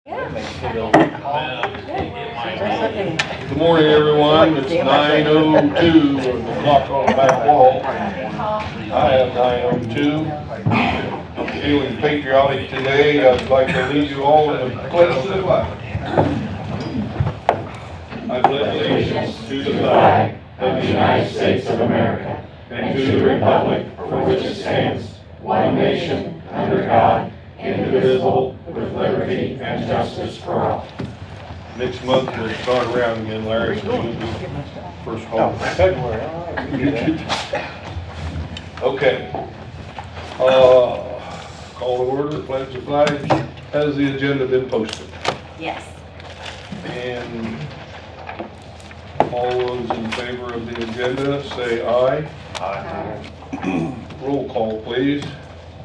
Good morning, everyone. It's 9:02 with the clock on the back wall. I have 9:02. Feeling patriotic today. I'd like to lead you all in the pledge to the flag. I pledge allegiance to the flag of the United States of America and to the republic for which it stands, one nation, under God, indivisible, with liberty and justice for all. Next month we'll start around again, Larry. So you'll be first call. February, all right. Okay. Call to order, pledge the flag. Has the agenda been posted? Yes. And all those in favor of the agenda say aye. Aye. Roll call, please.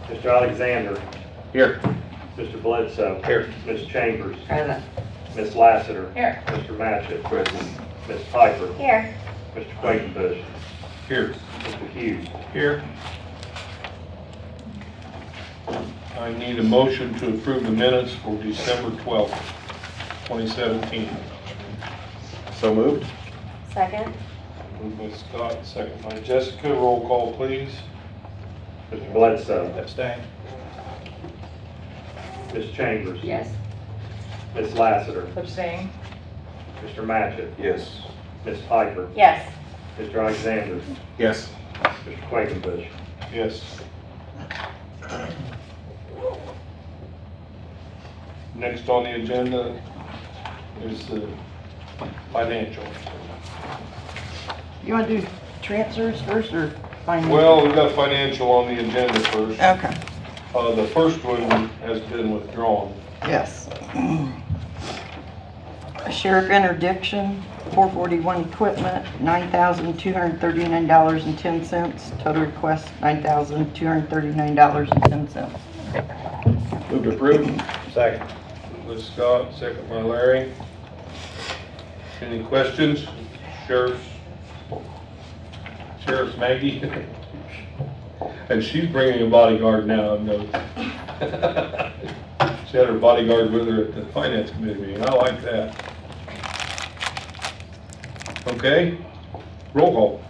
Mr. Alexander. Here. Mr. Bledsoe. Here. Ms. Chambers. Present. Ms. Lassiter. Here. Mr. Matchett. Present. Ms. Piper. Here. Mr. Quakenbush. Here. Mr. Hughes. Here. I need a motion to approve the minutes for December 12th, 2017. So moved. Second. Moved by Scott, second by Jessica. Roll call, please. Mr. Bledsoe. Abstain. Ms. Chambers. Yes. Ms. Lassiter. Abstain. Mr. Matchett. Yes. Ms. Piper. Yes. Mr. Alexander. Yes. Mr. Quakenbush. Yes. Next on the agenda is the financial. You want to do transfers first or finance? Well, we've got financial on the agenda first. Okay, The first one has been withdrawn. yes. Sheriff interdiction, 441 equipment, $9,239.10. Total request, $9,239.10. Move to approve. Second. Moved by Scott, second by Larry. Any questions? Sheriff's Maggie? And she's bringing a bodyguard now, I've noticed. She had her bodyguard with her at the finance committee meeting. I like that. Okay, roll call.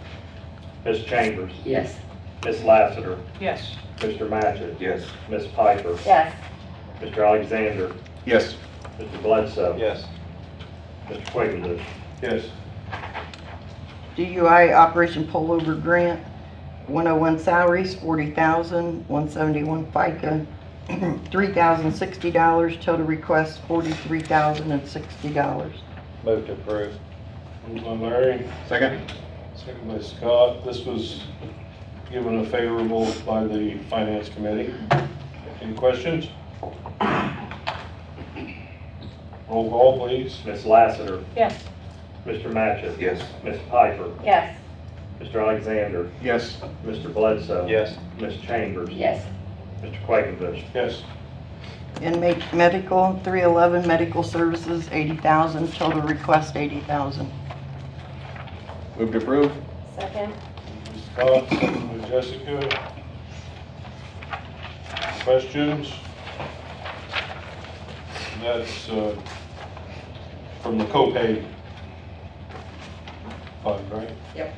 Ms. Chambers. Yes. Ms. Lassiter. Yes. Mr. Matchett. Yes. Ms. Piper. Yes. Mr. Alexander. Yes. Mr. Bledsoe. Yes. Mr. Quakenbush. Yes. DUI Operation Pullover Grant, 101 salaries, $40,000, 171 FICA, $3,060. Total request, $43,060. Move to approve. Moved by Larry, Second. second by Scott. This was given a favorable by the finance committee. Any questions? Roll call, please. Ms. Lassiter. Yes. Mr. Matchett. Yes. Ms. Piper. Yes. Mr. Alexander. Yes. Mr. Bledsoe. Yes. Ms. Chambers. Yes. Mr. Quakenbush. Yes. Inmate medical, 311 medical services, $80,000. Total request, $80,000. Move to approve. Second. Scott, second by Jessica. Questions? That's from the copay fund, right? Yep.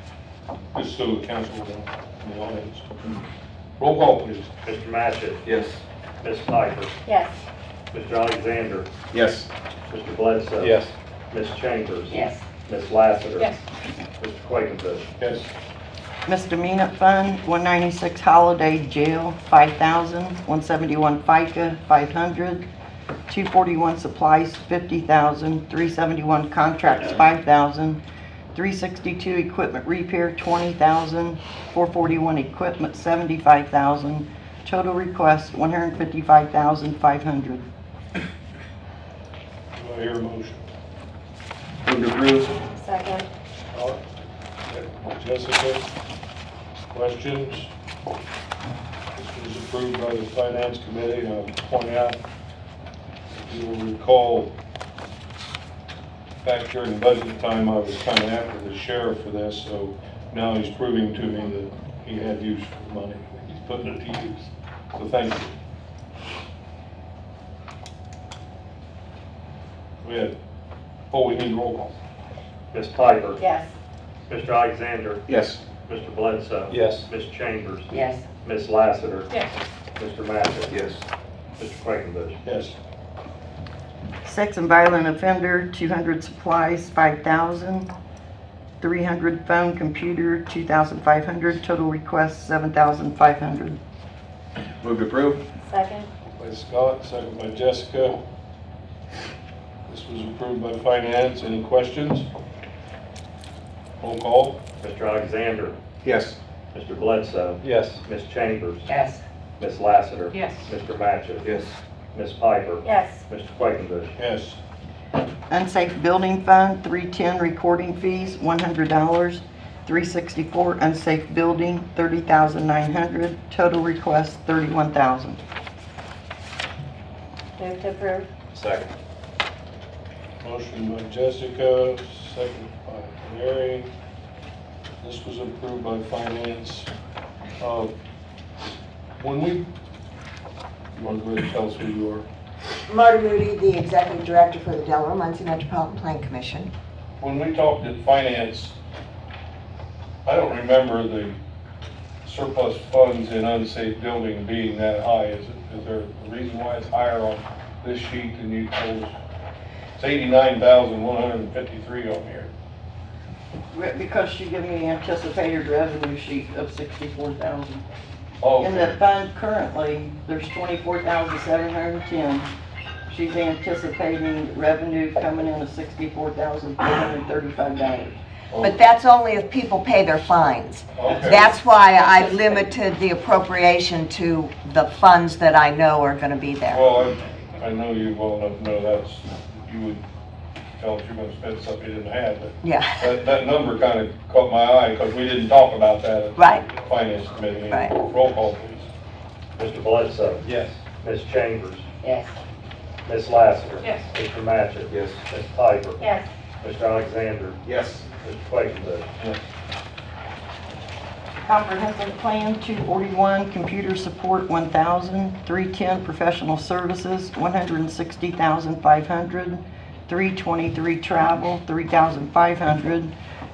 Just so the council will know, in the audience. Roll call, please. Mr. Matchett. Yes. Ms. Piper. Yes. Mr. Alexander. Yes. Mr. Bledsoe. Yes. Ms. Chambers. Yes. Ms. Lassiter. Yes. Mr. Quakenbush. Yes. Misdemeanor fund, 196 holiday jail, $5,000, 171 FICA, $500, 241 supplies, $50,000, 371 contracts, $5,000, 362 equipment repair, $20,000, 441 equipment, $75,000. Total request, $155,500. Do I hear a motion? Move to approve. Second. Scott, second by Jessica. Questions? This was approved by the finance committee. I'll point out, if you will recall, back during budget time, I was kind of after the sheriff for this, so now he's proving to me that he had use for the money. He's putting it to use. So thank you. We had, we need roll call. Ms. Piper. Yes. Mr. Alexander. Yes. Mr. Bledsoe. Yes. Ms. Chambers. Yes. Ms. Lassiter. Yes. Mr. Matchett. Yes. Mr. Quakenbush. Yes. Sex and violent offender, 200 supplies, 5,000. 300 phone, computer, 2,500. Total request, 7,500. Move to approve. Second. By Scott, second by Jessica. This was approved by finance. Any questions? Roll call. Mr. Alexander. Yes. Mr. Bledsoe. Yes. Ms. Chambers. Yes. Ms. Lassiter. Yes. Mr. Matchett. Yes. Ms. Piper. Yes. Mr. Quakenbush. Yes. Unsafe building fund, 310 recording fees, $100. 364 unsafe building, 30,900. Total request, 31,000. Move to approve. Second. Motion by Jessica, second by Mary. This was approved by finance. When we, you want to go ahead and tell us who you are? Marty Moody, the Executive Director for the Delaware Muncie Metropolitan Plan Commission. When we talked at finance, I don't remember the surplus funds in unsafe building being that high. Is there a reason why it's higher on this sheet than you told us? It's 89,153 on here. Because she gave me an anticipated revenue sheet of 64,000. Oh, In the fund currently, there's 24,710. She's anticipating revenue coming in of $64,435. But that's only if people pay their fines. Okay. That's why I limited the appropriation to the funds that I know are going to be there. Well, I know you well enough to know you would tell us you're gonna spend something you didn't have, but Yeah, that number kind of caught my eye because we didn't talk about that at Right. the finance committee. Right. Roll call, please. Mr. Bledsoe. Yes. Ms. Chambers. Yes. Ms. Lassiter. Yes. Mr. Matchett. Yes. Ms. Piper. Yes. Mr. Alexander. Yes. Mr. Quakenbush. Yes. Comprehensive plan, 241, computer support, 1,000. 310, professional services, 160,500. 323, travel, 3,500.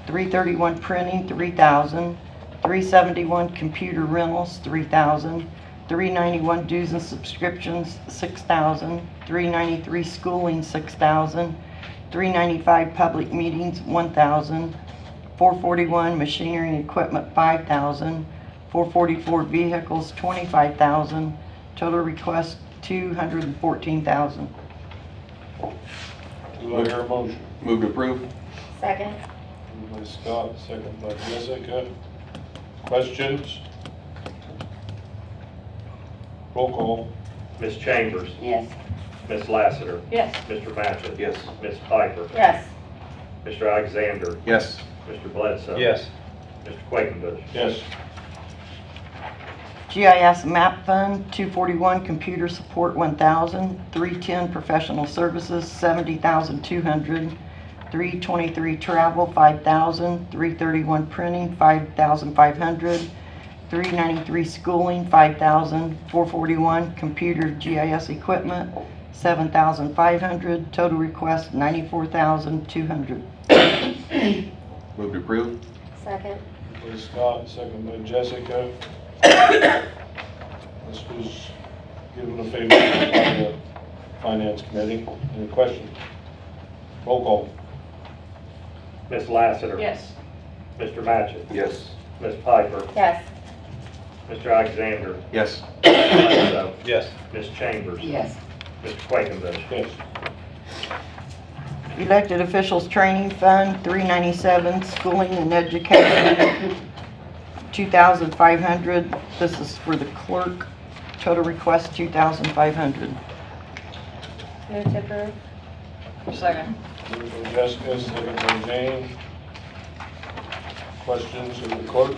331, printing, 3,000. 371, computer rentals, 3,000. 391, dues and subscriptions, 6,000. 393, schooling, 6,000. 395, public meetings, 1,000. 441, machinery and equipment, 5,000. 444, vehicles, 25,000. Total request, 214,000. Do I hear a motion? Move to approve. Second. Moved by Scott, second by Jessica. Questions? Roll call. Ms. Chambers. Yes. Ms. Lassiter. Yes. Mr. Matchett. Yes. Ms. Piper. Yes. Mr. Alexander. Yes. Mr. Bledsoe. Yes. Mr. Quakenbush. Yes. GIS map fund, 241, computer support, 1,000. 310, professional services, 70,200. 323, travel, 5,000. 331, printing, 5,500. 393, schooling, 5,000. 441, computer GIS equipment, 7,500. Total request, 94,200. Move to approve. Second. Moved by Scott, second by Jessica. This was given a favor by the finance committee. Any questions? Roll call. Ms. Lassiter. Yes. Mr. Matchett. Yes. Ms. Piper. Yes. Mr. Alexander. Yes. Mr. Bledsoe. Yes. Ms. Chambers. yes. Mr. Quakenbush. Yes. Elected officials training fund, 397, schooling and education, 2,500. This is for the clerk. Total request, 2,500. Move to approve. Second. Moved by Jessica, second by Jane. Questions of the clerk?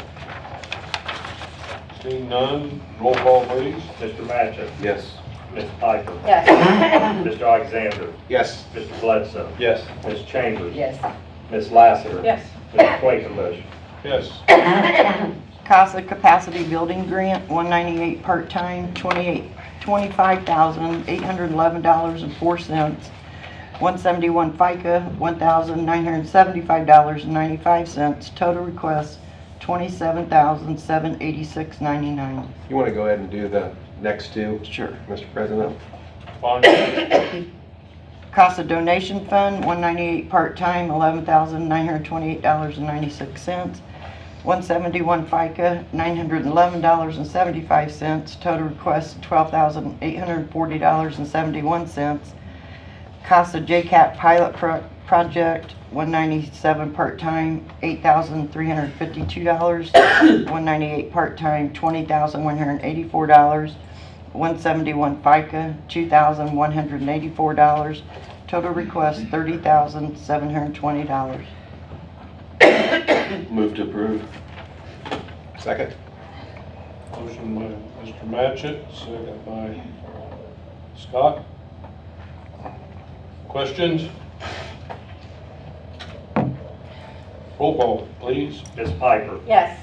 Seeing none, roll call please. Mr. Matchett. Yes. Ms. Piper. Yes. Mr. Alexander. Yes. Mr. Bledsoe. Yes. Ms. Chambers. Yes. Ms. Lassiter. Yes. Mr. Quakenbush. Yes. CASA capacity building grant, 198 part-time, $25,811.04. 171 FICA, $1,975.95. Total request, $27,786.99. You want to go ahead and do the next two, Sure. Mr. President? Fine. CASA donation fund, 198 part-time, $11,928.96. 171 FICA, $911.75. Total request, $12,840.71. CASA JCAP pilot project, 197 part-time, $8,352. 198 part-time, $20,184. 171 FICA, $2,184. Total request, $30,720. Move to approve. Second. Motion by Mr. Matchett, second by Scott. Questions? Roll call, please. Ms. Piper, Yes.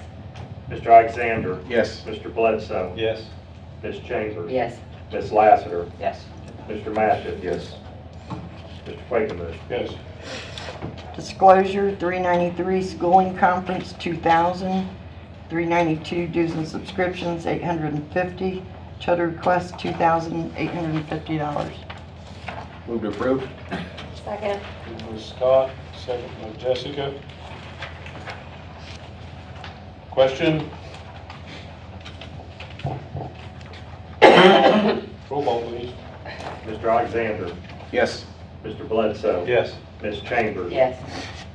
Mr. Alexander, Yes. Mr. Bledsoe, Yes. Ms. Chambers, Yes. Ms. Lassiter, Yes. Mr. Matchett, Yes. Mr. Quakenbush. Yes. Disclosure, 393 schooling conference, 2,000. 392 dues and subscriptions, 850. Total request, $2,850. Move to approve. Second. Moved by Scott, second by Jessica. Question? Roll call, please. Mr. Alexander, Yes. Mr. Bledsoe, Yes. Ms. Chambers, Yes.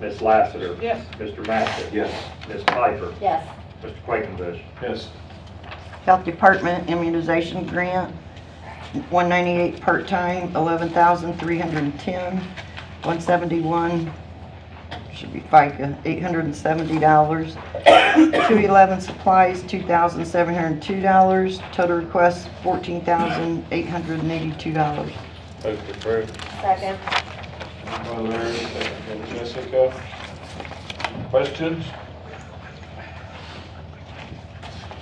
Ms. Lassiter, Yes. Mr. Matchett, Yes. Ms. Piper, Yes. Mr. Quakenbush. Yes. Health Department immunization grant, 198 part-time, $11,310. 171, should be FICA, $870. 211 supplies, $2,702. Total request, $14,882. Motion approved. Second. Moved by Larry, second by Jessica. Questions?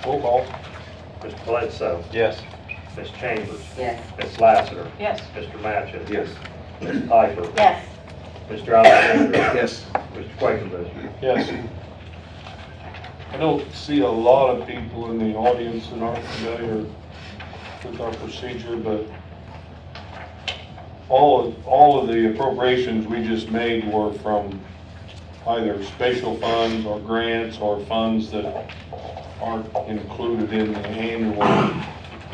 Roll call. Mr. Bledsoe, Yes. Ms. Chambers, Yes. Ms. Lassiter, Yes. Mr. Matchett, Yes. Ms. Piper, Yes. Mr. Alexander, Yes. Mr. Quakenbush. Yes. I don't see a lot of people in the audience that aren't familiar with our procedure, but all of the appropriations we just made were from either special funds or grants or funds that aren't included in the annual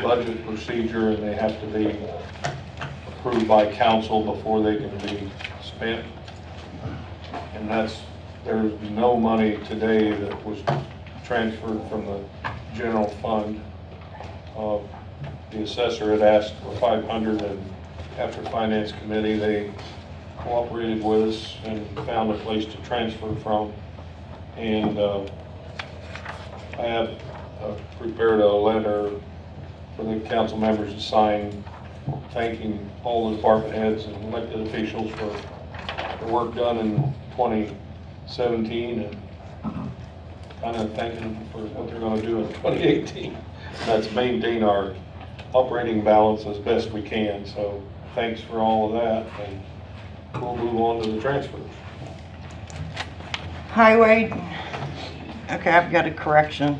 budget procedure, and they have to be approved by council before they can be spent. And there's no money today that was transferred from the general fund. The assessor had asked for 500, and after finance committee, they cooperated with us and found a place to transfer from. And I have prepared a letter for the council members to sign, thanking all the department heads and elected officials for the work done in 2017, and kind of thanking them for what they're going to do in 2018. That's maintain our operating balance as best we can. So thanks for all of that, and we'll move on to the transfers. Highway, okay, I've got a correction.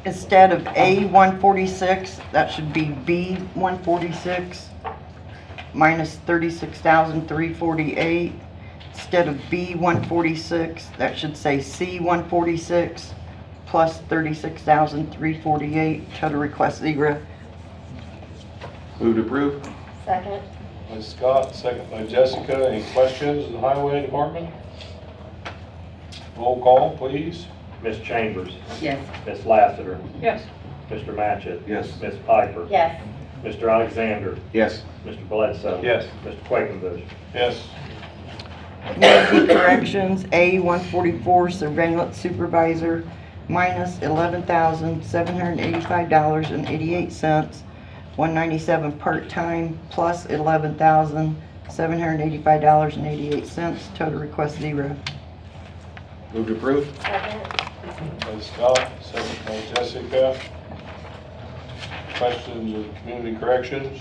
Instead of A146, that should be B146 minus 36,348. Instead of B146, that should say C146 plus 36,348. Total request 0. Move to approve. Second. By Scott, second by Jessica. Any questions in the highway department? Roll call, please. Ms. Chambers, Yes. Ms. Lassiter, Yes. Mr. Matchett, Yes. Ms. Piper, Yes. Mr. Alexander, Yes. Mr. Bledsoe, Yes. Mr. Quakenbush. Yes. Community corrections, A144 surveillance supervisor minus $11,785.88. 197 part-time plus $11,785.88. Total request 0. Move to approve. Second. By Scott, second by Jessica. Questions of community corrections?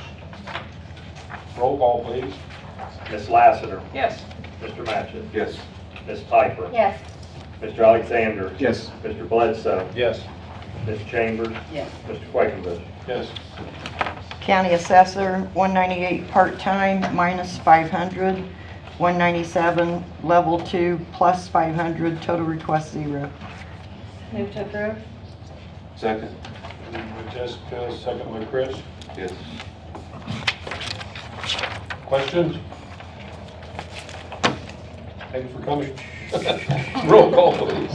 Roll call, please. Ms. Lassiter, Yes. Mr. Matchett, Yes. Ms. Piper, Yes. Mr. Alexander, Yes. Mr. Bledsoe, Yes. Ms. Chambers, Yes. Mr. Quakenbush. Yes. County Assessor, 198 part-time, minus 500. 197, level 2, plus 500, total request 0. Move to approve. Second. Moved by Jessica, second by Chris. Yes. Questions? Thanks for coming. Roll call, please.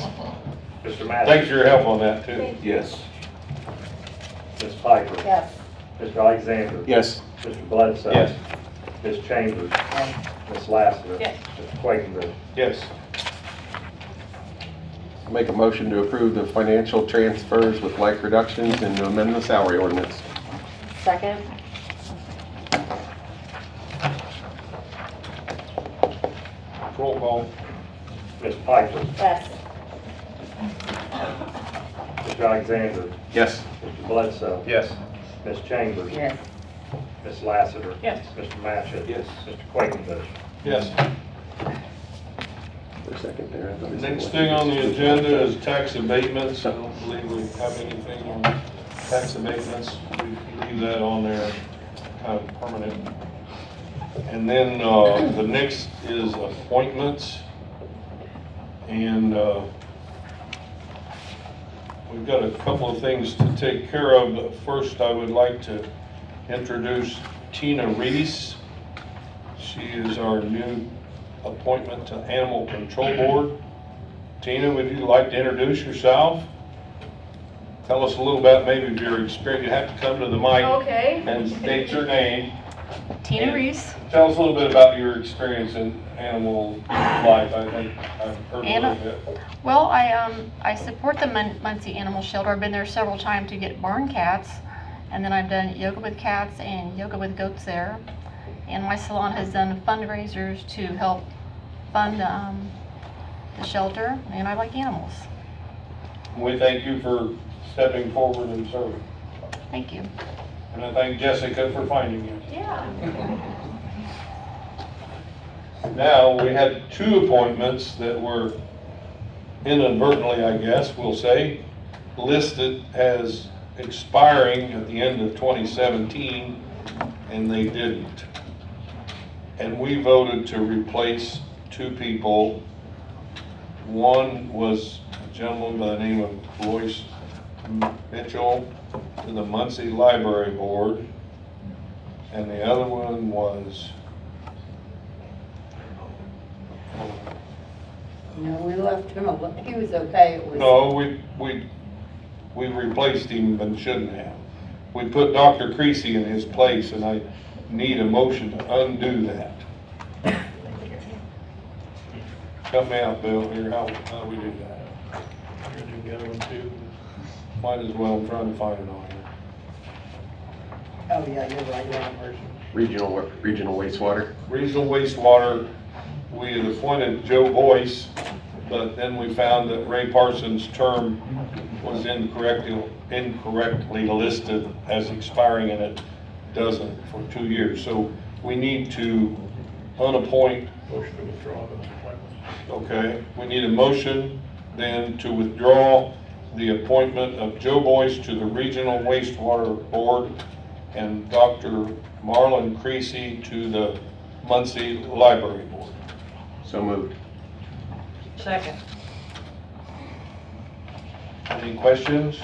Mr. Matchett, Thanks for your help on that, too. Yes. Ms. Piper, Yes. Mr. Alexander, Yes. Mr. Bledsoe, Yes. Ms. Chambers, Ms. Lassiter, Yes. Mr. Quakenbush. Yes. Make a motion to approve the financial transfers with like reductions and to amend the salary ordinance. Second. Roll call. Ms. Piper, Yes. Mr. Alexander, Yes. Mr. Bledsoe, Yes. Ms. Chambers, Yes. Ms. Lassiter, Yes. Mr. Matchett, Yes. Mr. Quakenbush. Yes. For a second there. I thought he said Next what thing he on the just- agenda is tax abatements. I don't believe we have anything on tax abatements. We leave that on there, kind of permanent. And then, the next is appointments. And, we've got a couple of things to take care of, but first I would like to introduce Tina Reese. She is our new appointment to Animal Control Board. Tina, would you like to introduce yourself? Tell us a little about maybe your experience. You have to come to the mic Okay. and state your name. Tina Reese. Tell us a little bit about your experience in animal life. I think I've heard a little bit. Well, I support the Muncie Animal Shelter. I've been there several times to get barn cats, and then I've done yoga with cats and yoga with goats there. And my salon has done fundraisers to help fund the shelter, and I like animals. We thank you for stepping forward and serving. Thank you. And I thank Jessica for finding you. Yeah. Now, we had two appointments that were inadvertently, I guess, we'll say, listed as expiring at the end of 2017, and they didn't. And we voted to replace two people. One was a gentleman by the name of Royce Mitchell to the Muncie Library Board, and the other one was No, we left him alone. He was okay. It was. no, we replaced him but shouldn't have. We put Dr. Creasy in his place, and I need a motion to undo that. Help me out, Bill, here, how do we do that? You're gonna do the other one too? Might as well, I'm trying to find it on here. Oh, yeah, you're right, you're on version. Regional wastewater. Regional wastewater, we had appointed Joe Boyce, but then we found that Ray Parsons' term was incorrectly listed as expiring, and it doesn't for 2 years. So we need to unappoint. Motion to withdraw the appointment. Okay, we need a motion then to withdraw the appointment of Joe Boyce to the Regional Wastewater Board and Dr. Marlon Creasy to the Muncie Library Board. So moved. Second. Any questions?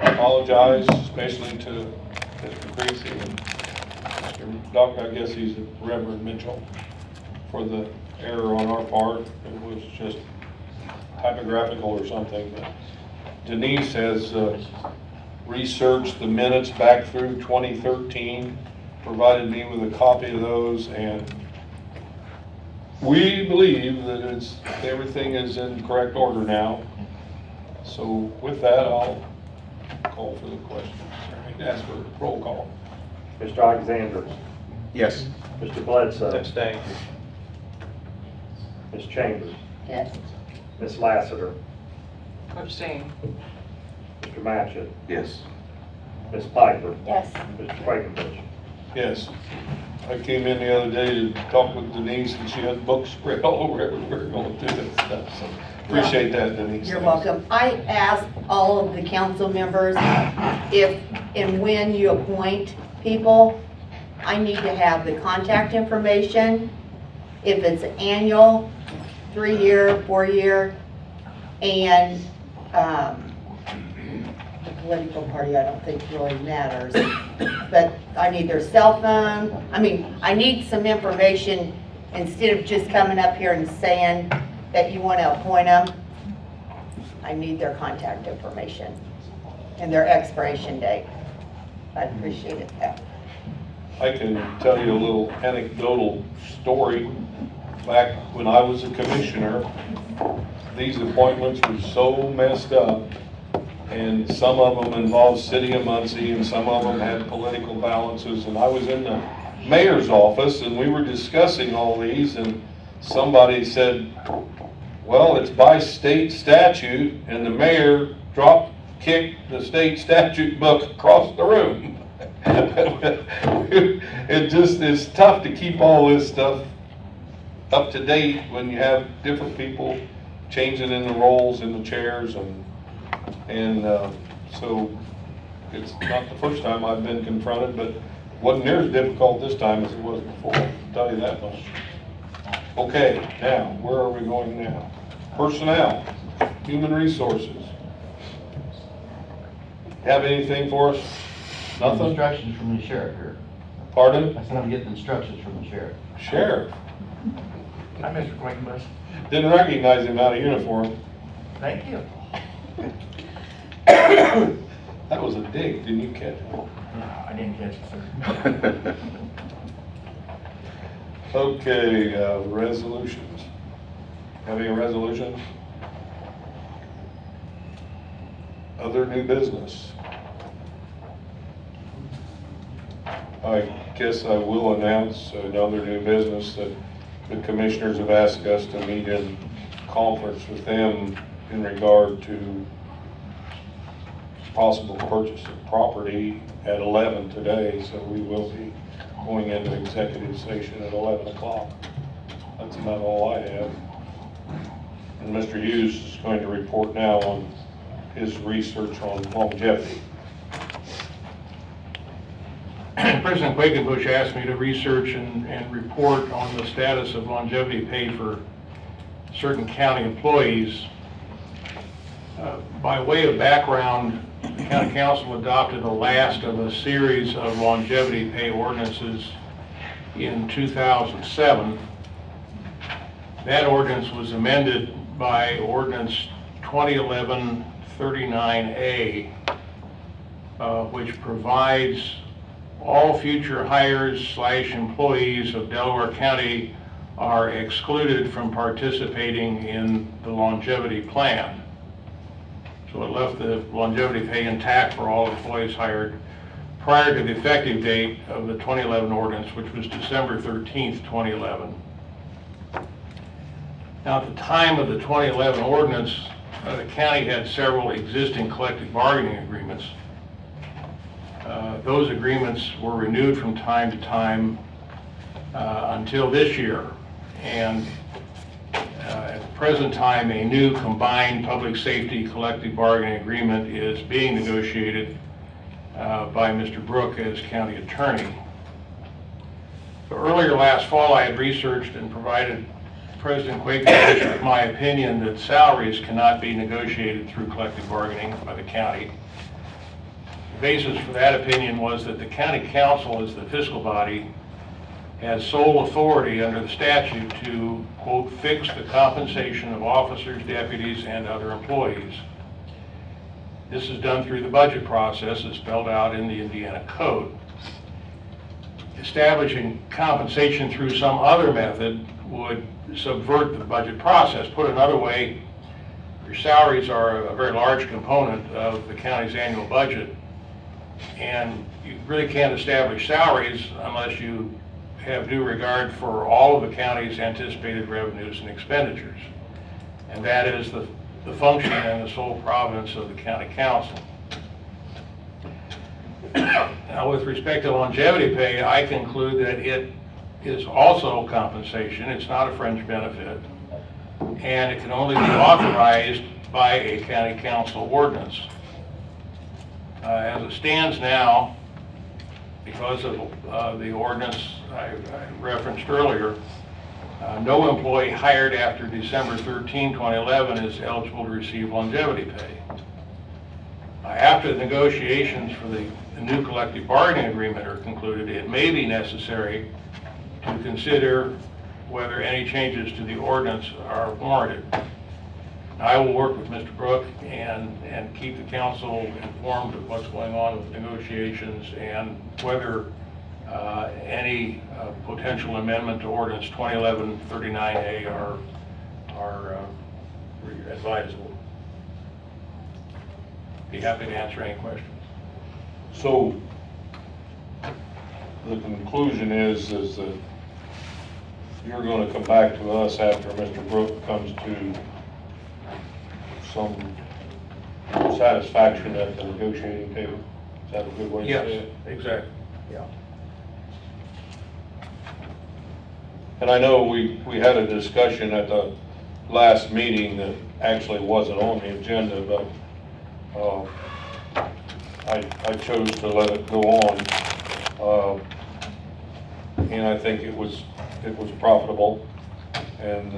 Apologize, especially to Mr. Creasy and Mr. Doctor, I guess he's Reverend Mitchell, for the error on our part. It was just typographical or something. But Denise has researched the minutes back through 2013, provided me with a copy of those, and we believe that everything is in correct order now. So with that, I'll call for the question. I need to ask for a roll call. Mr. Alexander, Yes. Mr. Bledsoe, Abstain. Ms. Chambers, Yes. Ms. Lassiter, Abstain. Mr. Matchett, Yes. Ms. Piper, Yes. Mr. Quakenbush. Yes. I came in the other day to talk with Denise, and she had books spread all over everywhere going through that stuff, so appreciate that, Denise. You're Thanks. welcome. I asked all of the council members if and when you appoint people, I need to have the contact information, if it's annual, 3-year, 4-year, and the political party I don't think really matters. But I need their cell phone. I mean, I need some information instead of just coming up here and saying that you want to appoint them. I need their contact information and their expiration date. I'd appreciate it. I can tell you a little anecdotal story. Back when I was a commissioner, these appointments were so messed up, and some of them involved City of Muncie, and some of them had political balances, and I was in the mayor's office, and we were discussing all these, and somebody said, well, it's by state statute, and the mayor kicked the state statute book across the room. It's tough to keep all this stuff up to date when you have different people changing in the roles in the chairs, and so it's not the first time I've been confronted, but wasn't near as difficult this time as it was before, I'll tell you that much. Okay, now, where are we going now? Personnel, human resources. Have anything for us? Nothing? Instructions from the sheriff here. Pardon? I said I'm getting instructions from the sheriff. Sheriff. Hi, Mr. Quakenbush. Didn't recognize him out of uniform. Thank you. That was a dig, didn't you catch it? No, I didn't catch it, sir. Okay, resolutions. Have any resolutions? Other new business? I guess I will announce another new business that the commissioners have asked us to meet in conference with them in regard to possible purchase of property at 11 today, so we will be going into executive session at 11 o'clock. That's about all I have. And Mr. Hughes is going to report now on his research on longevity. President Quakenbush asked me to research and report on the status of longevity pay for certain county employees. By way of background, the County Council adopted the last of a series of longevity pay ordinances in 2007. That ordinance was amended by Ordinance 2011-39A, which provides all future hires/employees of Delaware County are excluded from participating in the longevity plan. So it left the longevity pay intact for all employees hired prior to the effective date of the 2011 ordinance, which was December 13th, 2011. Now, at the time of the 2011 ordinance, the county had several existing collective bargaining agreements. Those agreements were renewed from time to time until this year. And at the present time, a new combined public safety collective bargaining agreement is being negotiated by Mr. Brook as county attorney. So earlier last fall, I had researched and provided President Quakenbush with my opinion that salaries cannot be negotiated through collective bargaining by the county. The basis for that opinion was that the county council, as the fiscal body, has sole authority under the statute to, quote, fix the compensation of officers, deputies, and other employees. This is done through the budget process as spelled out in the Indiana Code. Establishing compensation through some other method would subvert the budget process. Put another way, your salaries are a very large component of the county's annual budget, and you really can't establish salaries unless you have due regard for all of the county's anticipated revenues and expenditures. And that is the function and the sole province of the county council. Now, with respect to longevity pay, I conclude that it is also compensation. It's not a fringe benefit. And it can only be authorized by a county council ordinance. As it stands now, because of the ordinance I referenced earlier, no employee hired after December 13, 2011 is eligible to receive longevity pay. After the negotiations for the new collective bargaining agreement are concluded, it may be necessary to consider whether any changes to the ordinance are warranted. I will work with Mr. Brook and keep the council informed of what's going on with negotiations and whether any potential amendment to ordinance 2011-39A are advisable. Be happy to answer any questions. So the conclusion is that you're going to come back to us after Mr. Brook comes to some satisfaction at the negotiating table. Is that a good way to say it? Yes, exactly. Yeah. And I know we had a discussion at the last meeting that actually wasn't on the agenda, but I chose to let it go on. And I think it was profitable, and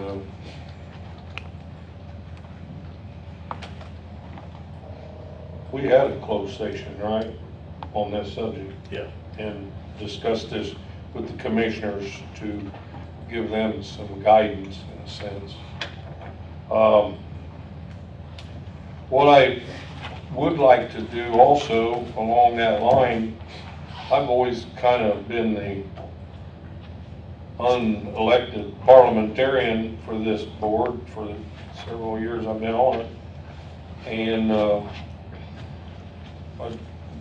we had a closed session, right, on this subject? Yeah. And discussed this with the commissioners to give them some guidance in a sense. What I would like to do also along that line, I've always kind of been the unelected parliamentarian for this board for the several years I've been on it. And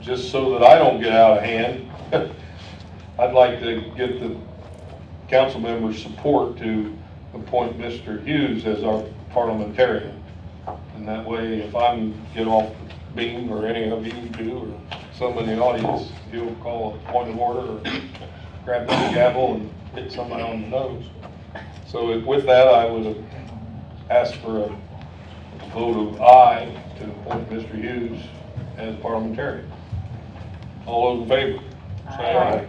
just so that I don't get out of hand, I'd like to get the council members' support to appoint Mr. Hughes as our parliamentarian. And that way, if I get off the beam, or any of you do, or some in the audience, he'll call a point of order, or grab the gavel and hit somebody on the nose. So with that, I would ask for a vote of aye to appoint Mr. Hughes as parliamentarian. All those in favor, say aye.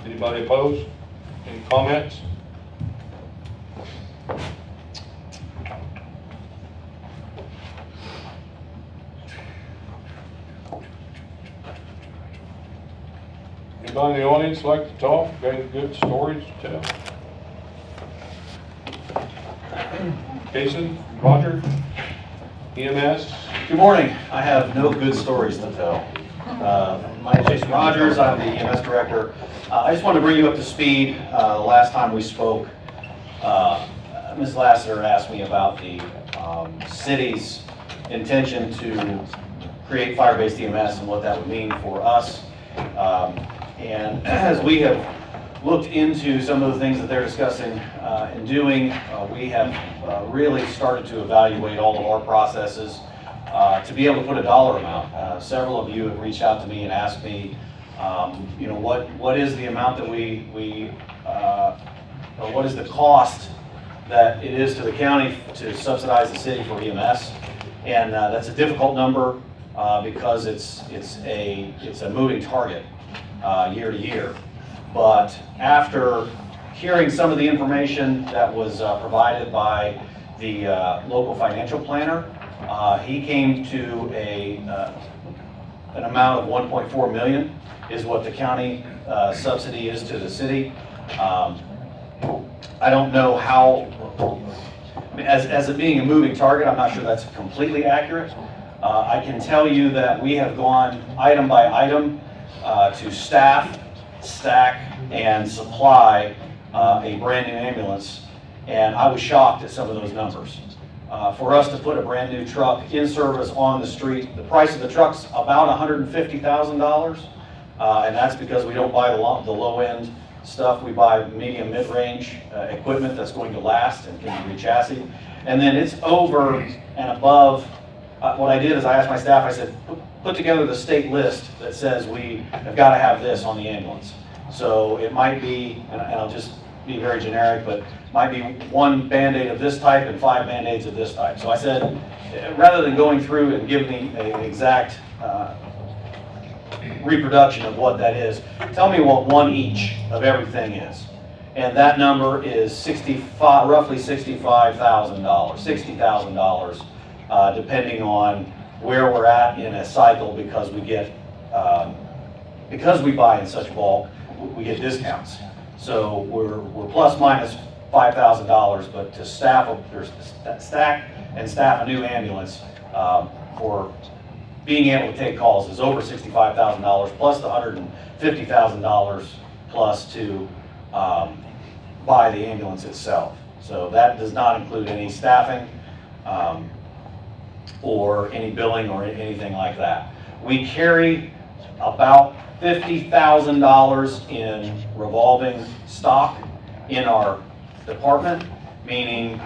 Anybody opposed? Any comments? Anybody in the audience like to talk? Got any good stories to tell? Jason, Roger, EMS? Good morning. I have no good stories to tell. My name is Jason Rogers. I'm the EMS director. I just wanted to bring you up to speed. The last time we spoke, Ms. Lassiter asked me about the city's intention to create fire-based EMS and what that would mean for us. And as we have looked into some of the things that they're discussing and doing, we have really started to evaluate all of our processes to be able to put a dollar amount. Several of you have reached out to me and asked me, what is the amount that or what is the cost that it is to the county to subsidize the city for EMS? And that's a difficult number because it's a moving target year to year. But after hearing some of the information that was provided by the local financial planner, he came to an amount of 1.4 million is what the county subsidy is to the city. I don't know how, as it being a moving target, I'm not sure that's completely accurate. I can tell you that we have gone item by item to staff, stack, and supply a brand new ambulance, and I was shocked at some of those numbers. For us to put a brand new truck in service on the street, the price of the truck's about $150,000, and that's because we don't buy the low-end stuff. We buy medium, mid-range equipment that's going to last and can be chassis. And then it's over and above. What I did is I asked my staff, I said, put together the state list that says we have got to have this on the ambulance. So it might be, and I'll just be very generic, but might be 1 Band-Aid of this type and 5 Band-Aids of this type. So I said, rather than going through and giving me an exact reproduction of what that is, tell me what 1 each of everything is. And that number is roughly $65,000, $60,000, depending on where we're at in a cycle, because we get, because we buy in such bulk, we get discounts. So we're plus minus $5,000, but to staff a new ambulance for being able to take calls is over $65,000 plus the $150,000 plus to buy the ambulance itself. So that does not include any staffing or any billing or anything like that. We carry about $50,000 in revolving stock in our department, meaning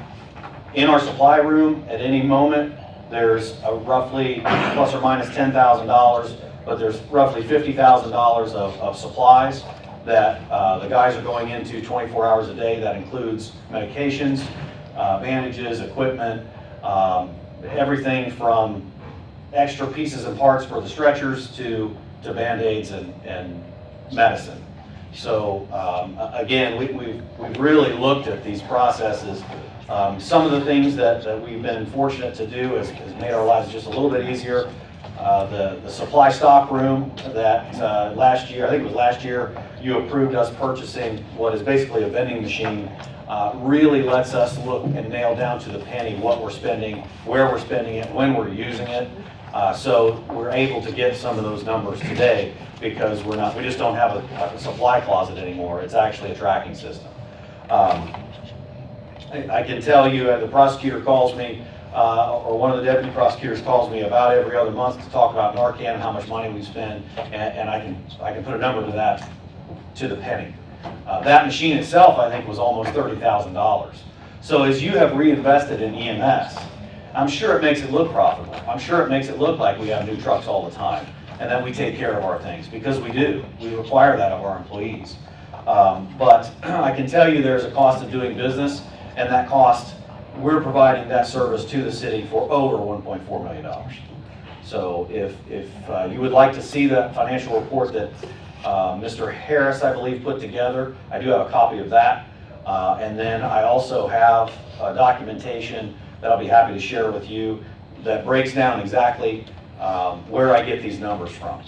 in our supply room at any moment there's a roughly plus or minus $10,000, but there's roughly $50,000 of supplies that the guys are going into 24 hours a day. That includes medications, bandages, equipment, everything from extra pieces and parts for the stretchers to Band-Aids and medicine. So again, we've really looked at these processes. Some of the things that we've been fortunate to do has made our lives just a little bit easier. The supply stock room that last year, I think it was last year, you approved us purchasing what is basically a vending machine, really lets us look and nail down to the penny what we're spending, where we're spending it, when we're using it. So we're able to get some of those numbers today because we just don't have a supply closet anymore. It's actually a tracking system. I can tell you, the prosecutor calls me, or one of the deputy prosecutors calls me about every other month to talk about Narcan and how much money we spend, and I can put a number to that to the penny. That machine itself, I think, was almost $30,000. So as you have reinvested in EMS, I'm sure it makes it look profitable. I'm sure it makes it look like we have new trucks all the time and that we take care of our things, because we do. We require that of our employees. But I can tell you there's a cost of doing business, and that cost, we're providing that service to the city for over $1.4 million. So if you would like to see that financial report that Mr. Harris, I believe, put together, I do have a copy of that. And then I also have documentation that I'll be happy to share with you that breaks down exactly where I get these numbers from.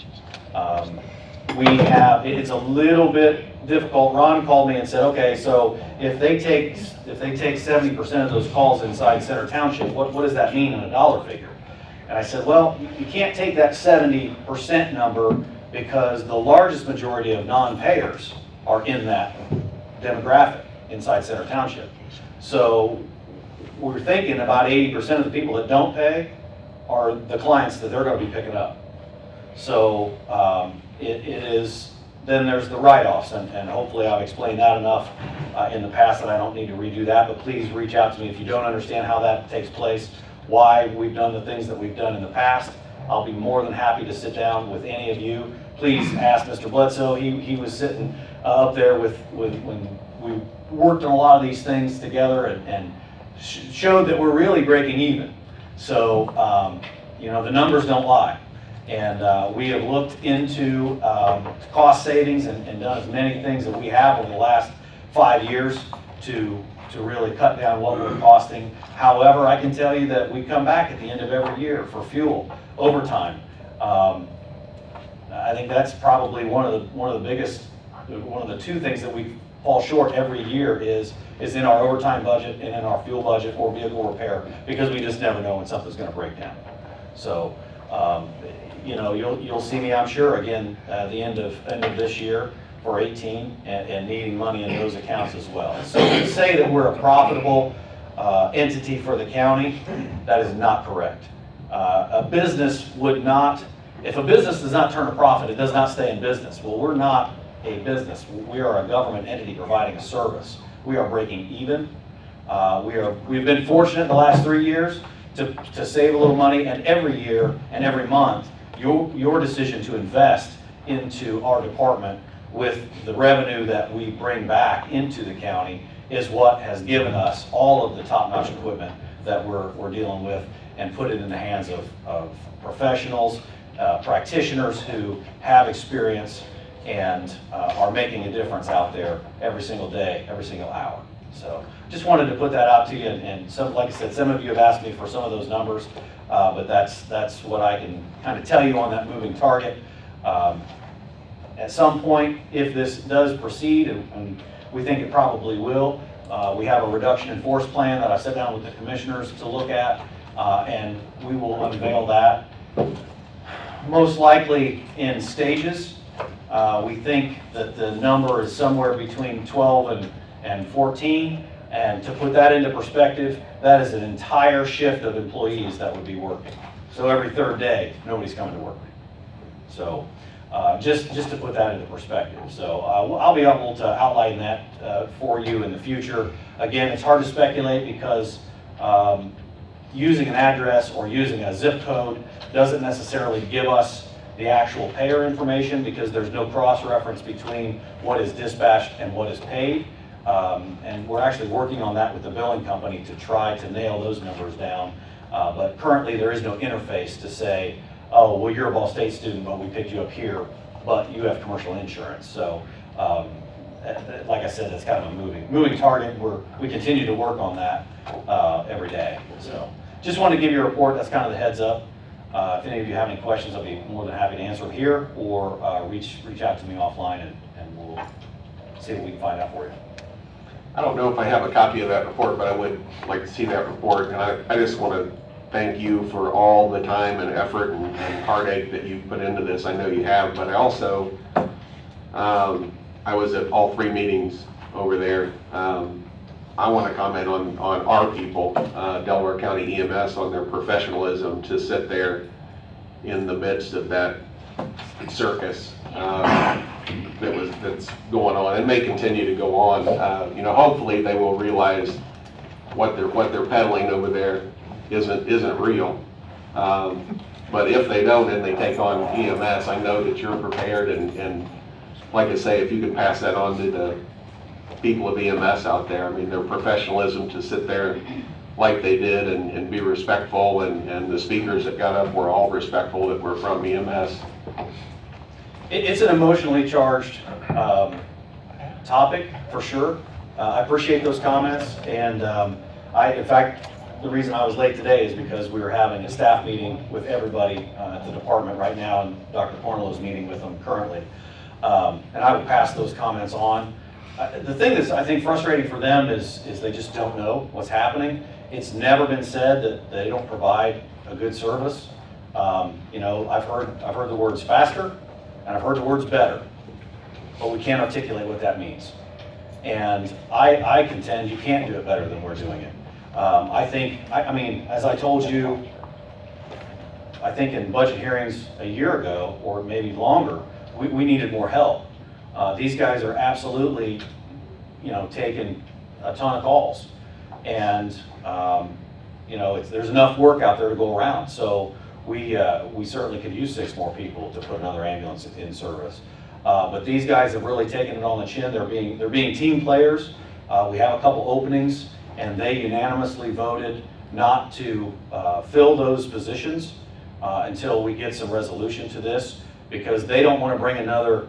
It's a little bit difficult. Ron called me and said, okay, so if they take 70% of those calls inside Center Township, what does that mean in a dollar figure? And I said, well, you can't take that 70% number because the largest majority of non-payers are in that demographic inside Center Township. So we're thinking about 80% of the people that don't pay are the clients that they're going to be picking up. So then there's the write-offs, and hopefully I've explained that enough in the past that I don't need to redo that, but please reach out to me if you don't understand how that takes place, why we've done the things that we've done in the past. I'll be more than happy to sit down with any of you. Please ask Mr. Bledsoe. He was sitting up there when we worked on a lot of these things together and showed that we're really breaking even. So, the numbers don't lie. And we have looked into cost savings and done as many things that we have over the last 5 years to really cut down what we're costing. However, I can tell you that we come back at the end of every year for fuel, overtime. I think that's probably one of the two things that we fall short every year is in our overtime budget and in our fuel budget or vehicle repair, because we just never know when something's going to break down. So, you'll see me, I'm sure, again at the end of this year for 18 and needing money in those accounts as well. So to say that we're a profitable entity for the county, that is not correct. A business would not, if a business does not turn a profit, it does not stay in business. Well, we're not a business. We are a government entity providing a service. We are breaking even. We've been fortunate the last 3 years to save a little money, and every year and every month your decision to invest into our department with the revenue that we bring back into the county is what has given us all of the top-notch equipment that we're dealing with, and put it in the hands of professionals, practitioners who have experience and are making a difference out there every single day, every single hour. So just wanted to put that out to you, and some, like I said, some of you have asked me for some of those numbers, but that's what I can kind of tell you on that moving target. At some point, if this does proceed, and we think it probably will, we have a reduction in force plan that I sat down with the commissioners to look at, and we will unveil that most likely in stages. We think that the number is somewhere between 12 and 14, and to put that into perspective, that is an entire shift of employees that would be working. So every third day, nobody's coming to work. So just to put that into perspective. So I'll be able to outline that for you in the future. Again, it's hard to speculate because using an address or using a zip code doesn't necessarily give us the actual payer information, because there's no cross-reference between what is dispatched and what is paid. And we're actually working on that with the billing company to try to nail those numbers down. But currently there is no interface to say, oh, well, you're a Ball State student, but we picked you up here, but you have commercial insurance. So like I said, it's kind of a moving target. We continue to work on that every day. So just wanted to give you a report. That's kind of the heads up. If any of you have any questions, I'll be more than happy to answer them here, or reach out to me offline, and we'll see what we can find out for you. I don't know if I have a copy of that report, but I would like to see that report. And I just want to thank you for all the time and effort and heartache that you've put into this. I know you have, but I also, I was at all 3 meetings over there. I want to comment on our people, Delaware County EMS, on their professionalism to sit there in the midst of that circus that's going on, and may continue to go on. Hopefully they will realize what they're peddling over there isn't real. But if they don't and they take on EMS, I know that you're prepared, and like I say, if you could pass that on to the people of EMS out there, I mean, their professionalism to sit there like they did and be respectful, and the speakers that got up were all respectful that were from EMS. It's an emotionally charged topic, for sure. I appreciate those comments, and in fact, the reason I was late today is because we were having a staff meeting with everybody at the department right now, and Dr. Cornwell's meeting with them currently. And I will pass those comments on. The thing that's, I think, frustrating for them is they just don't know what's happening. It's never been said that they don't provide a good service. I've heard the words faster, and I've heard the words better, but we can't articulate what that means. And I contend you can't do it better than we're doing it. I mean, as I told you, I think in budget hearings a year ago, or maybe longer, we needed more help. These guys are absolutely, taking a ton of calls, and there's enough work out there to go around. So we certainly could use 6 more people to put another ambulance in service. But these guys have really taken it on the chin. They're being team players. We have a couple openings, and they unanimously voted not to fill those positions until we get some resolution to this, because they don't want to bring another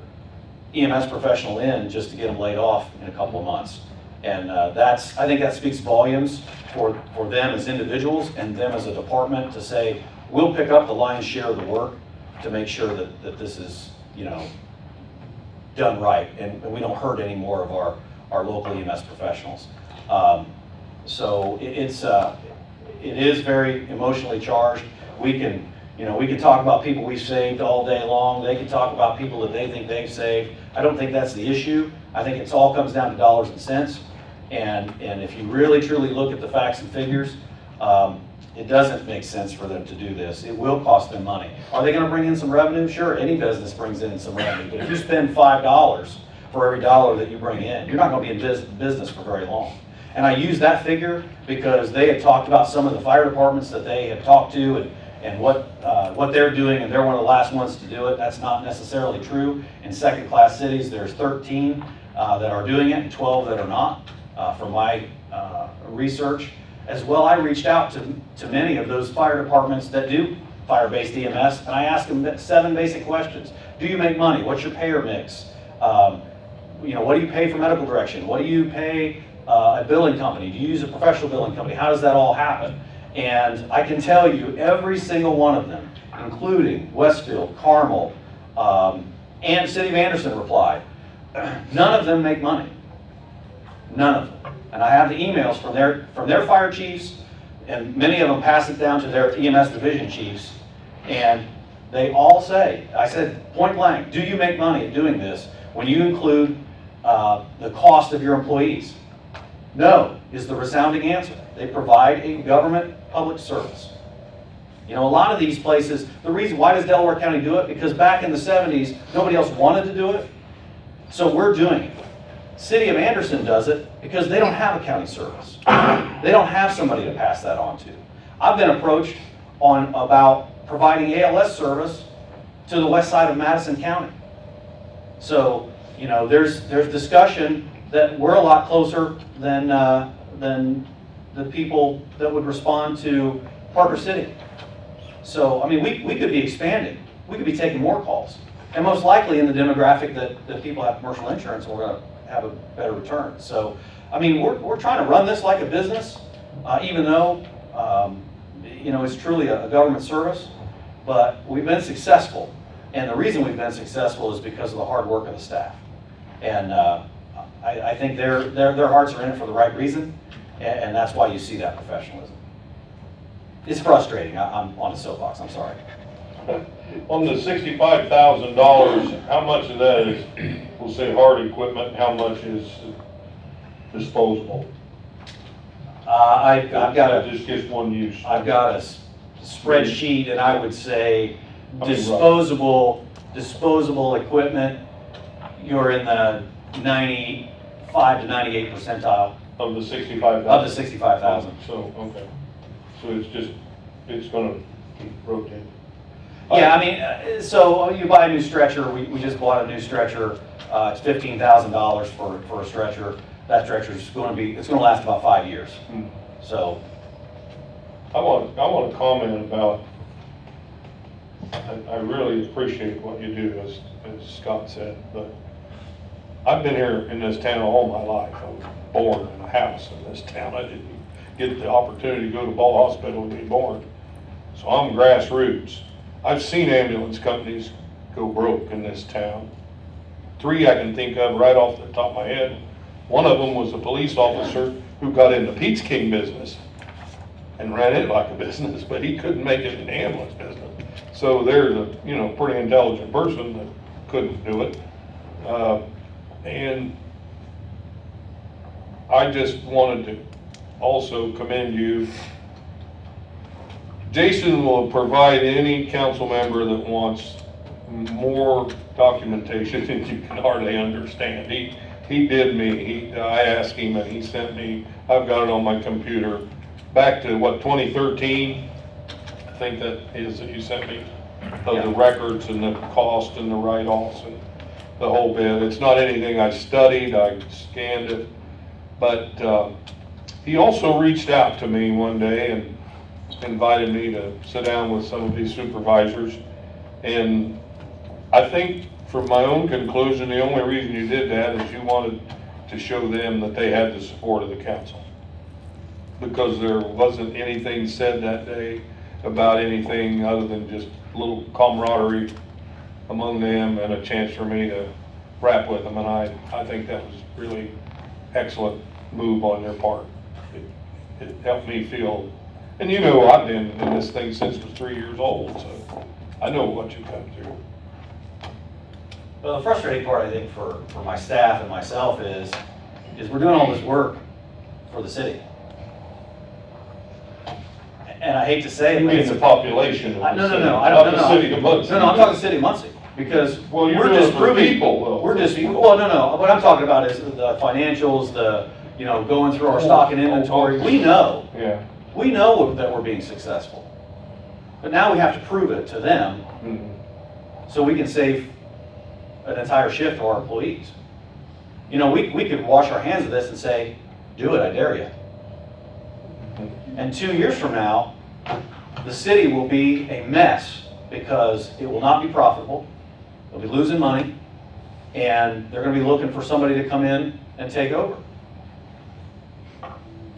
EMS professional in just to get them laid off in a couple of months. And I think that speaks volumes for them as individuals and them as a department to say, we'll pick up the lion's share of the work to make sure that this is, done right, and we don't hurt any more of our local EMS professionals. So it is very emotionally charged. We can talk about people we've saved all day long. They can talk about people that they think they've saved. I don't think that's the issue. I think it all comes down to dollars and cents. And if you really truly look at the facts and figures, it doesn't make sense for them to do this. It will cost them money. Are they going to bring in some revenue? Sure, any business brings in some revenue. But if you spend $5 for every dollar that you bring in, you're not going to be in business for very long. And I use that figure because they had talked about some of the fire departments that they had talked to, and what they're doing, and they're one of the last ones to do it. That's not necessarily true. In second-class cities, there's 13 that are doing it and 12 that are not, from my research. As well, I reached out to many of those fire departments that do fire-based EMS, and I asked them 7 basic questions. Do you make money? What's your payer mix? What do you pay for medical direction? What do you pay a billing company? Do you use a professional billing company? How does that all happen? And I can tell you, every single one of them, including Westfield, Carmel, and City of Anderson replied, none of them make money. None of them. And I have the emails from their fire chiefs, and many of them pass it down to their EMS division chiefs, and they all say, I said point blank, do you make money at doing this when you include the cost of your employees? No, is the resounding answer. They provide a government public service. A lot of these places, the reason, why does Delaware County do it? Because back in the 70s, nobody else wanted to do it, so we're doing it. City of Anderson does it because they don't have a county service. They don't have somebody to pass that on to. I've been approached about providing ALS service to the west side of Madison County. So, there's discussion that we're a lot closer than the people that would respond to Parker City. So, we could be expanding. We could be taking more calls. And most likely in the demographic that people have commercial insurance, we're going to have a better return. So, we're trying to run this like a business, even though, it's truly a government service, but we've been successful. And the reason we've been successful is because of the hard work of the staff. And I think their hearts are in it for the right reason, and that's why you see that professionalism. It's frustrating. I'm on a soapbox, I'm sorry. On the $65,000, how much of that is, we'll say, hard equipment, and how much is disposable? I've got That just gets one use. I've got a spreadsheet, and I would say disposable equipment, you're in the 95 to 98 percentile Of the 65,000? of the 65,000. So, okay. So it's gonna keep rotating. Yeah, so you buy a new stretcher. We just bought a new stretcher. It's $15,000 for a stretcher. That stretcher is going to last about 5 years. So I want to comment about, I really appreciate what you do, as Scott said, but I've been here in this town all my life. I was born in a house in this town. I didn't get the opportunity to go to Ball Hospital and be born. So I'm grassroots. I've seen ambulance companies go broke in this town. 3 I can think of right off the top of my head. One of them was a police officer who got in the Pete's King business and ran it like a business, but he couldn't make it in the ambulance business. So there's a pretty intelligent person that couldn't do it. And I just wanted to also commend you. Jason will provide any council member that wants more documentation than you can hardly understand. He did me. I asked him and he sent me, I've got it on my computer, back to 2013, I think that is that you sent me, of the records and the cost and the write-offs and the whole bit. It's not anything I studied, I scanned it, but he also reached out to me one day and invited me to sit down with some of these supervisors, and I think from my own conclusion, the only reason you did that is you wanted to show them that they had the support of the council, because there wasn't anything said that day about anything other than just a little camaraderie among them and a chance for me to rap with them, and I think that was really excellent move on their part. It helped me feel, and I've been in this thing since I was 3 years old, so I know what you come through. Well, the frustrating part, I think, for my staff and myself is we're doing all this work for the city. And I hate to say it, You but mean the population of the city? No, I don't know. Not the city of Muncie. No, I'm talking the city of Muncie, because Well, you're we're doing it for disproving people, though. What I'm talking about is the financials, going through our stock and inventory. We know Yeah. that we're being successful. But now we have to prove it to them so we can save an entire shift to our employees. You know, we could wash our hands of this and say, do it, I dare you. And 2 years from now, the city will be a mess because it will not be profitable. They'll be losing money, and they're going to be looking for somebody to come in and take over.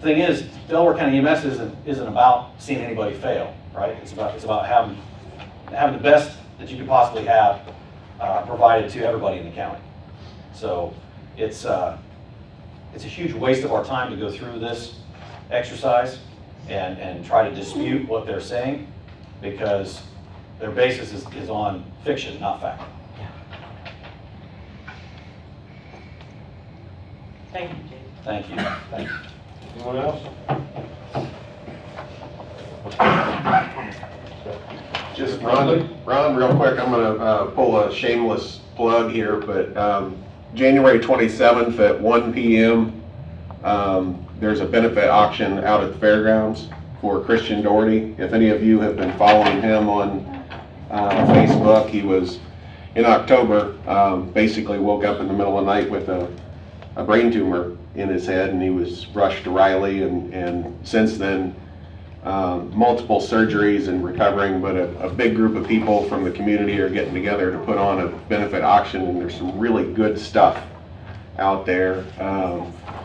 Thing is, Delaware County EMS isn't about seeing anybody fail, right? It's about having the best that you could possibly have provided to everybody in the county. So it's a huge waste of our time to go through this exercise and try to dispute what they're saying, because their basis is on fiction, not fact. Thank you, Jay. Thank you. Thank you. Anyone else? Just Ron, real quick, I'm gonna pull a shameless plug here, but January 27th at 1 p.m., there's a benefit auction out at the fairgrounds for Christian Doherty. If any of you have been following him on Facebook, he was, in October, basically woke up in the middle of the night with a brain tumor in his head, and he was rushed to Riley, and since then, multiple surgeries and recovering, but a big group of people from the community are getting together to put on a benefit auction, and there's some really good stuff out there.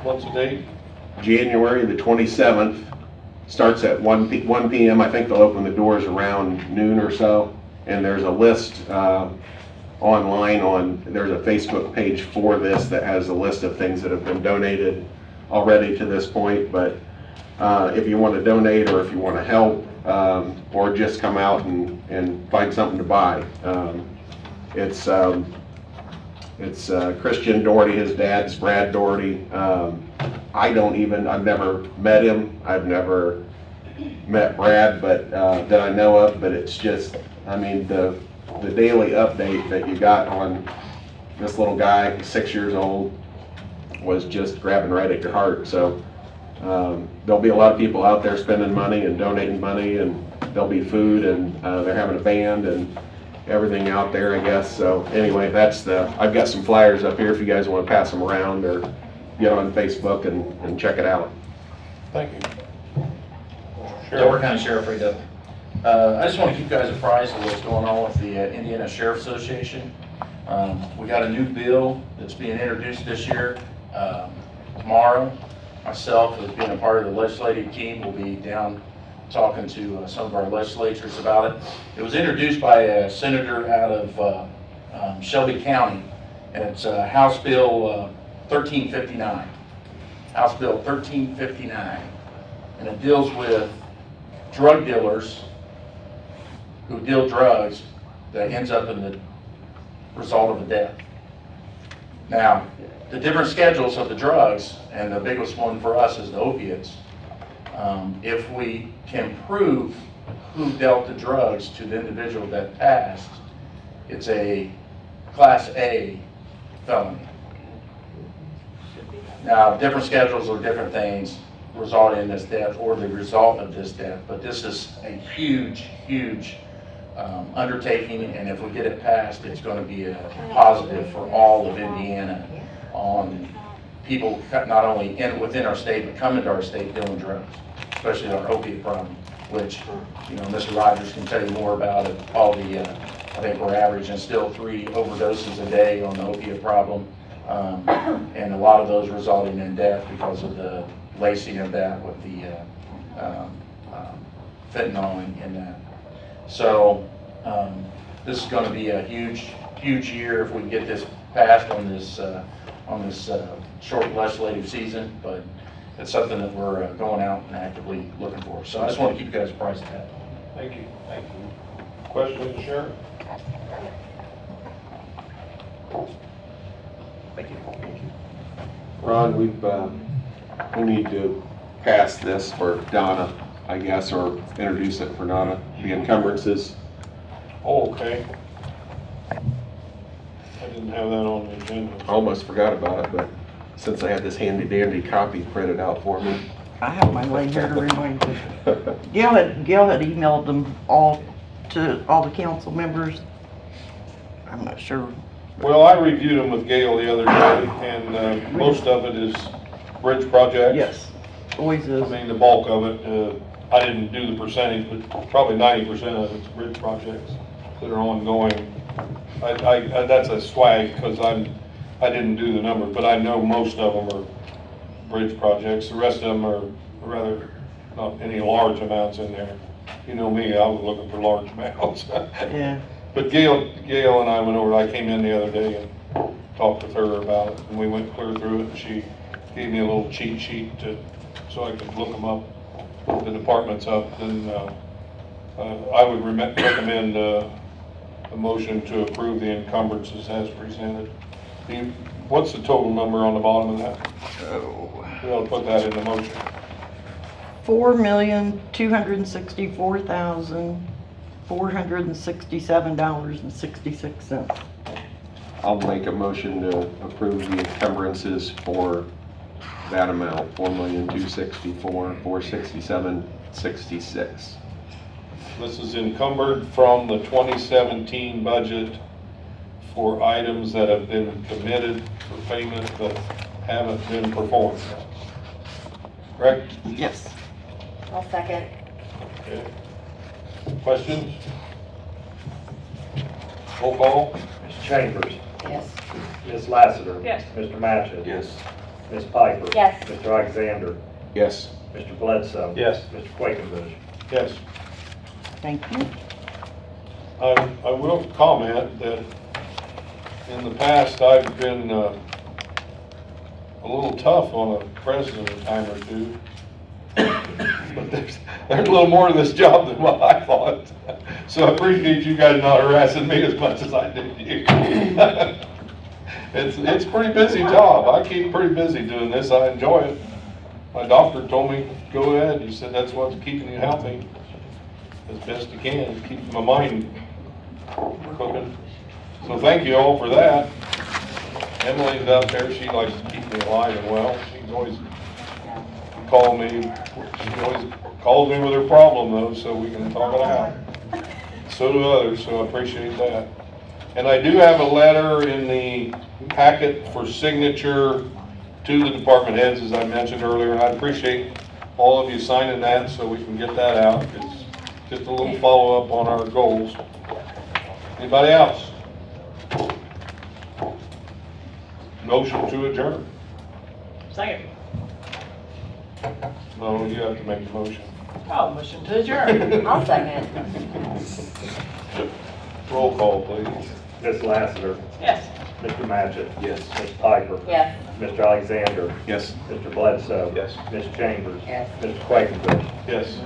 What's the date? January the 27th, starts at 1 p.m. I think they'll open the doors around noon or so, and there's a list online there's a Facebook page for this that has a list of things that have been donated already to this point. But if you want to donate, or if you want to help, or just come out and find something to buy, it's Christian Doherty. His dad's Brad Doherty. I've never met him. I've never met Brad, but that I know of. But it's just, I mean, the daily update that you got on this little guy, 6 years old, was just grabbing right at your heart. So there'll be a lot of people out there spending money and donating money, and there'll be food, and they're having a band and everything out there, I guess. So anyway, I've got some flyers up here if you guys want to pass them around, or get on Facebook and check it out. Thank you. Delaware County Sheriff Ray Dudley. I just want to keep you guys apprised of what's going on with the Indiana Sheriff Association. We got a new bill that's being introduced this year. Tomorrow, myself, as being a part of the legislative team, will be down talking to some of our legislators about it. It was introduced by a senator out of Shelby County, and it's House Bill 1359. House Bill 1359. And it deals with drug dealers who deal drugs that ends up in the result of a death. Now, the different schedules of the drugs, and the biggest one for us is the opiates. If we can prove who dealt the drugs to the individual that passed, it's a Class A felony. Now, different schedules or different things result in this death or the result of this death, but this is a huge, huge undertaking, and if we get it passed, it's going to be a positive for all of Indiana on people not only within our state, but coming to our state dealing drugs, especially our opiate problem, which, you know, Mr. Rogers can tell you more about it. All the, I think we're averaging still 3 overdoses a day on the opiate problem, and a lot of those resulting in death because of the lacing of that with the fentanyl in that. So this is going to be a huge, huge year if we can get this passed on this short legislative season. But it's something that we're going out and actively looking for. So I just want to keep you guys apprised of that. Thank you. Thank you. Questions, Sheriff? Thank you. Ron, we need to pass this for Donna, I guess, or introduce it for Donna, the encumbrances. Oh, okay. I didn't have that on the agenda. I almost forgot about it, but since I had this handy dandy copy printed out for me. I have mine laying here to remind you. Gail had emailed them all to all the council members. I'm not sure. Well, I reviewed them with Gail the other day, and most of it is bridge projects. Yes, always I is. mean, the bulk of it, I didn't do the percentage, but probably 90% of it's bridge projects that are ongoing. That's a swag, because I didn't do the number, but I know most of them are bridge projects. The rest of them are rather not any large amounts in there. You know me, I was looking for large amounts. Yeah. But Gail and I went over, I came in the other day and talked with her about it, and we went clear through it, and she gave me a little cheat sheet so I could look them up, the departments up, and I would recommend a motion to approve the encumbrances as presented. What's the total number on the bottom of that? Oh. We ought to put that in the motion. $4,264,467.66. I'll make a motion to approve the encumbrances for that amount, $4,264,467.66. This is encumbered from the 2017 budget for items that have been committed for payment but haven't been performed. Correct? Yes. I'll second. Okay. Questions? Roll call? Ms. Chambers, Yes. Ms. Lassiter. Yes. Mr. Matchett. Yes. Ms. Piper. Yes. Mr. Alexander. Yes. Mr. Bledsoe. Yes. Mr. Quakenbush. Yes. Thank you. I will comment that in the past, I've been a little tough on a president a time or two. But there's a little more to this job than what I thought. So I appreciate you guys not harassing me as much as I did you. It's a pretty busy job. I keep pretty busy doing this. I enjoy it. My doctor told me, go ahead. He said that's what's keeping you healthy as best you can, keep my mind cooking. So thank you all for that. Emily's out there. She likes to keep me alive and well. She's always called me. She always calls me with her problem though, so we can talk it out. So do others, so I appreciate that. And I do have a letter in the packet for signature to the department heads, as I mentioned earlier, and I appreciate all of you signing that so we can get that out. It's just a little follow-up on our goals. Anybody else? Motion to adjourn. Second. No, you have to make the motion. Oh, motion to adjourn. I'll second. Roll call, please. Ms. Lassiter. Yes. Mr. Matchett. Yes. Ms. Piper. Yes. Mr. Alexander. Yes. Mr. Bledsoe. Yes. Ms. Chambers. Yes. Mr. Quakenbush. Yes.